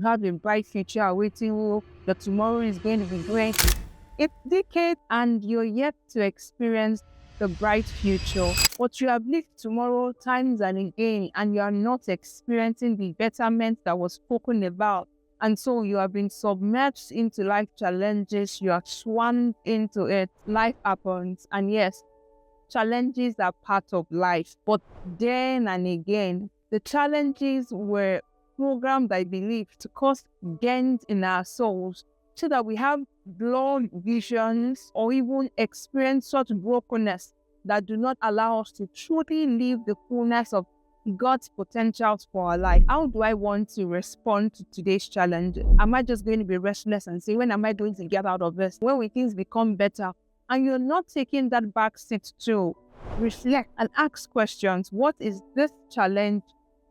You have a bright future awaiting you. Your tomorrow is going to be great. It's decade and you're yet to experience the bright future. But you have lived tomorrow times and again, and you are not experiencing the betterment that was spoken about. And so you have been submerged into life challenges, you are swam into it. Life happens, and yes, challenges are part of life. But then and again, the challenges were programmed, I believe, to cause gains in our souls so that we have blurred visions or even experience such brokenness that do not allow us to truly live the fullness of God's potentials for our life. How do I want to respond to today's challenge? Am I just going to be restless and say, when am I going to get out of this? When will things become better? And you're not taking that back seat to reflect and ask questions. What is this challenge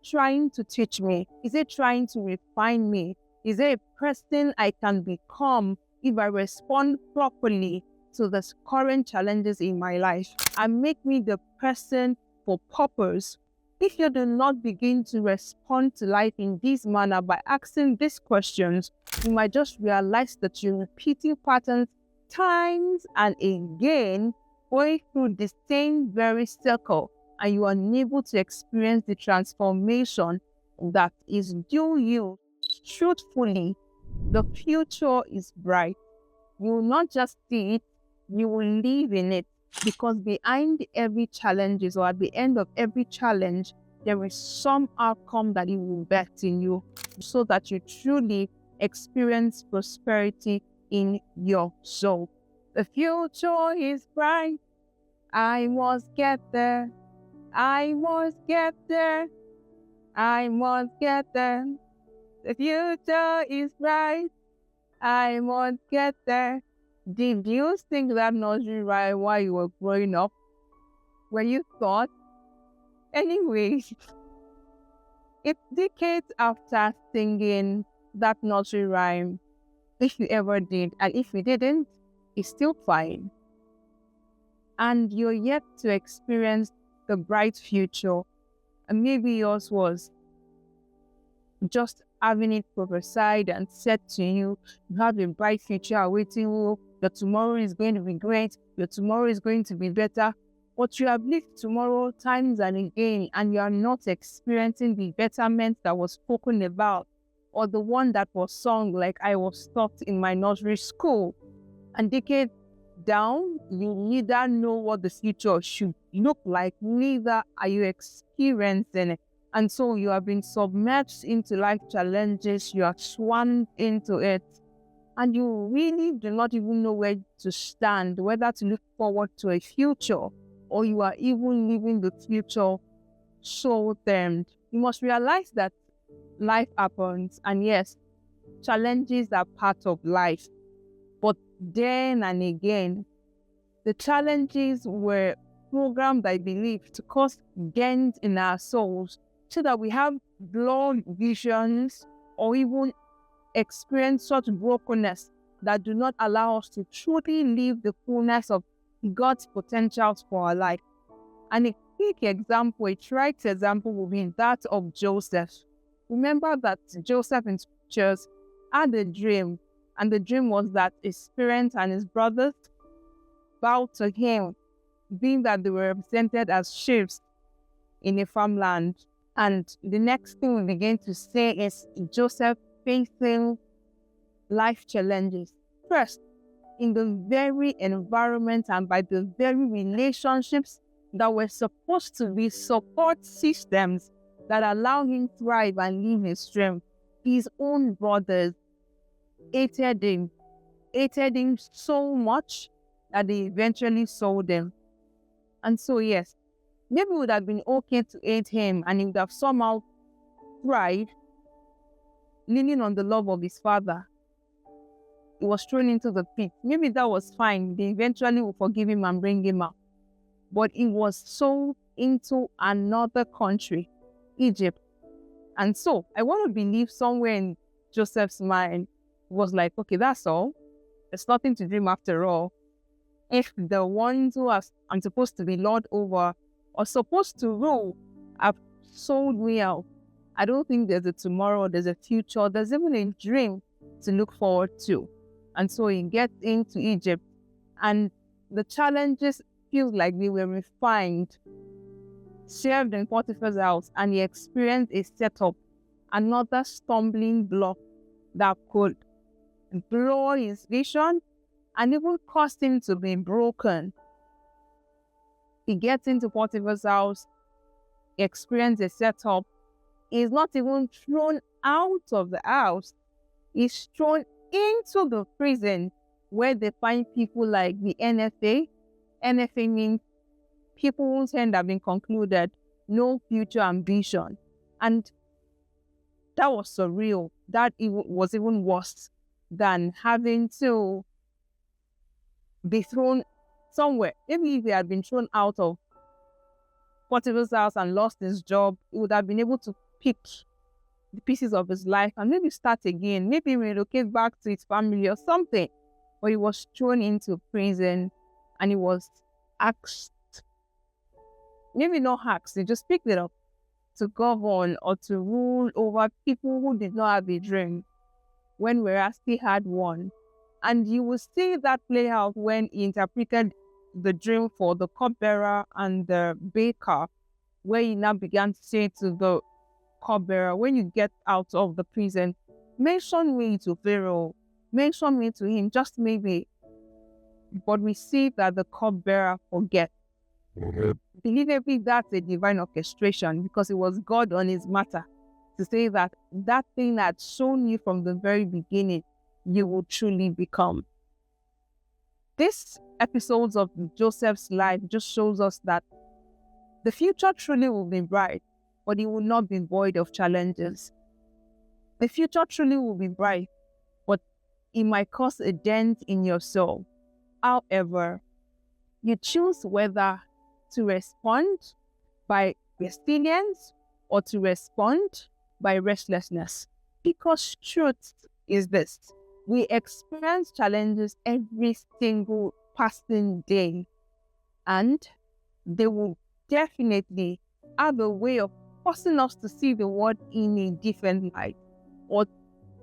trying to teach me? Is it trying to refine me? Is there a person I can become if I respond properly to the current challenges in my life and make me the person for purpose? If you do not begin to respond to life in this manner by asking these questions, you might just realize that you're repeating patterns times and again, going through the same very circle, and you are unable to experience the transformation that is due you. Truthfully, the future is bright. You will not just see it, you will live in it. Because behind every challenge or at the end of every challenge, there is some outcome that it will birth in you so that you truly experience prosperity in your soul. The future is bright. I must get there. I must get there. I must get there. The future is bright. I must get there. Did you sing that nursery rhyme while you were growing up? When you thought? Anyways, it's decades after singing that nursery rhyme, if you ever did, and if you didn't, it's still fine. And you're yet to experience the bright future. And maybe yours was just having it prophesied and said to you, you have a bright future awaiting you, your tomorrow is going to be great, your tomorrow is going to be better. But you have lived tomorrow times and again, and you are not experiencing the betterment that was spoken about, or the one that was sung like I was taught in my nursery school. And decades down, you neither know what the future should look like, neither are you experiencing it. And so you have been submerged into life challenges, you are swam into it, and you really do not even know where to stand, whether to look forward to a future, or you are even living the future short-term. You must realize that life happens, and yes, challenges are part of life. But then and again, the challenges were programmed, I believe, to cause gains in our souls so that we have blurred visions or even experience such brokenness that do not allow us to truly live the fullness of God's potentials for our life. And a quick example, a trite example will be that of Joseph. Remember that Joseph in scriptures had a dream, and the dream was that his parents and his brothers bowed to him, being that they were represented as chiefs in a farmland. And the next thing we begin to say is Joseph facing life challenges. First, in the very environment and by the very relationships that were supposed to be support systems that allow him thrive and live his dream, his own brothers hated him so much that they eventually sold him. And so yes, maybe it would have been okay to hate him and he would have somehow thrived, leaning on the love of his father. He was thrown into the pit. Maybe that was fine. They eventually will forgive him and bring him out. But he was sold into another country, Egypt. And so I want to believe somewhere in Joseph's mind was like, okay, that's all. There's nothing to dream after all. If the ones who I'm supposed to be Lord over or supposed to rule have sold me out, I don't think there's a tomorrow, there's a future, there's even a dream to look forward to. And so he gets into Egypt, and the challenges feel like they were refined, served in Potiphar's house, and he experienced a setup, another stumbling block that could blow his vision and even cause him to be broken. He gets into Potiphar's house, experiences a setup. He's not even thrown out of the house. He's thrown into the prison where they find people like the NFA. NFA means people whose end have been concluded, no future ambition. And that was surreal. That was even worse than having to be thrown somewhere. Maybe if he had been thrown out of Potiphar's house and lost his job, he would have been able to pick the pieces of his life and maybe start again, maybe relocate back to his family or something. But he was thrown into prison and he was asked, maybe not asked, he just picked it up to govern or to rule over people who did not have a dream when whereas he had one. And you will see that play out when he interpreted the dream for the cupbearer and the baker, where he now began to say to the cupbearer, when you get out of the prison, mention me to Pharaoh, mention me to him, just maybe. But we see that the cupbearer forgets. Believably, that's a divine orchestration, because it was God on his matter to say that that thing that shown you from the very beginning, you will truly become. This episodes of Joseph's life just shows us that the future truly will be bright, but it will not be void of challenges. The future truly will be bright, but it might cause a dent in your soul. However, you choose whether to respond by resilience or to respond by restlessness. Because truth is this: we experience challenges every single passing day, and they will definitely have a way of forcing us to see the world in a different light, or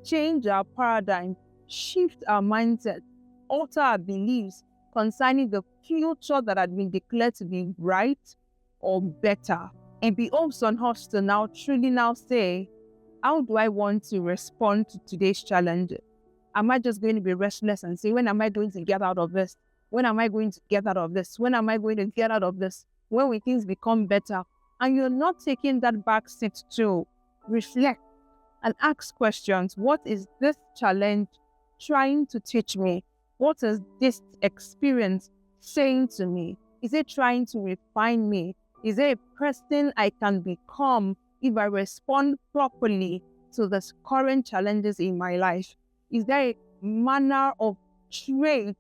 change our paradigm, shift our mindset, alter our beliefs concerning the future that had been declared to be bright or better. It behoves on us to now truly now say, how do I want to respond to today's challenge? Am I just going to be restless and say, when am I going to get out of this? When am I going to get out of this? When am I going to get out of this? When will things become better? And you're not taking that back seat to reflect and ask questions. What is this challenge trying to teach me? What is this experience saying to me? Is it trying to refine me? Is it a person I can become if I respond properly to the current challenges in my life? Is there a manner of trait,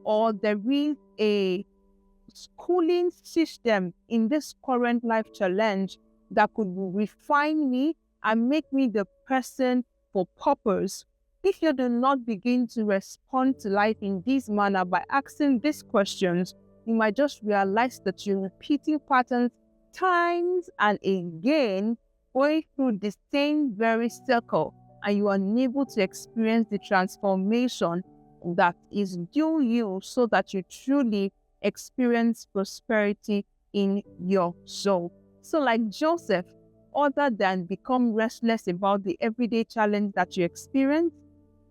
or there is a schooling system in this current life challenge that could refine me and make me the person for purpose? If you do not begin to respond to life in this manner by asking these questions, you might just realize that you're repeating patterns times and again, going through the same very circle, and you are unable to experience the transformation that is due you so that you truly experience prosperity in your soul. So like Joseph, other than become restless about the everyday challenge that you experience,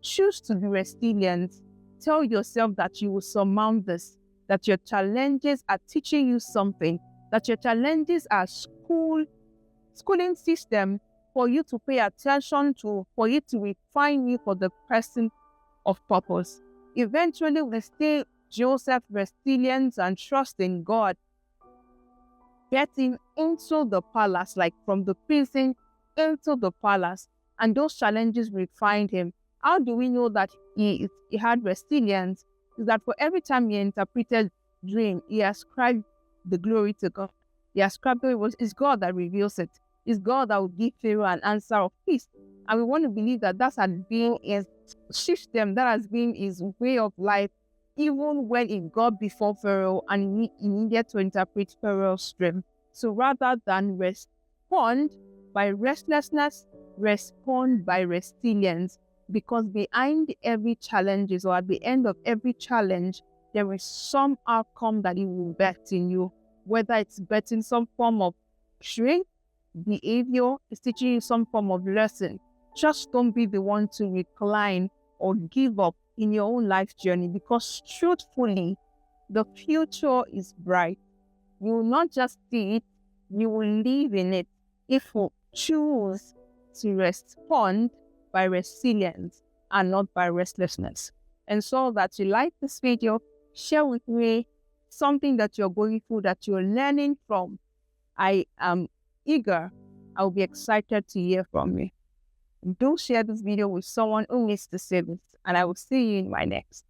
choose to be resilient. Tell yourself that you will surmount this, that your challenges are teaching you something, that your challenges are schooling system for you to pay attention to, for you to refine you for the person of purpose. Eventually, we stay Joseph resilient and trust in God, getting into the palace, like from the prison into the palace, and those challenges refined him. How do we know that he had resilience? Is that for every time he interpreted dream, he ascribed the glory to God. He ascribed it's God that reveals it. It's God that will give Pharaoh an answer of peace. And we want to believe that that has been his system, that has been his way of life, even when he got before Pharaoh and he needed to interpret Pharaoh's dream. So rather than respond by restlessness, respond by resilience. Because behind every challenge, or at the end of every challenge, there is some outcome that it will bet in you, whether it's betting some form of shrink, behavior, is teaching you some form of lesson. Just don't be the one to recline or give up in your own life journey, because truthfully, the future is bright. You will not just see it, you will live in it if you choose to respond by resilience and not by restlessness. And so that you like this video, share with me something that you're going through, that you're learning from. I am eager. I'll be excited to hear from you. Do share this video with someone who needs to see this, and I will see you in my next.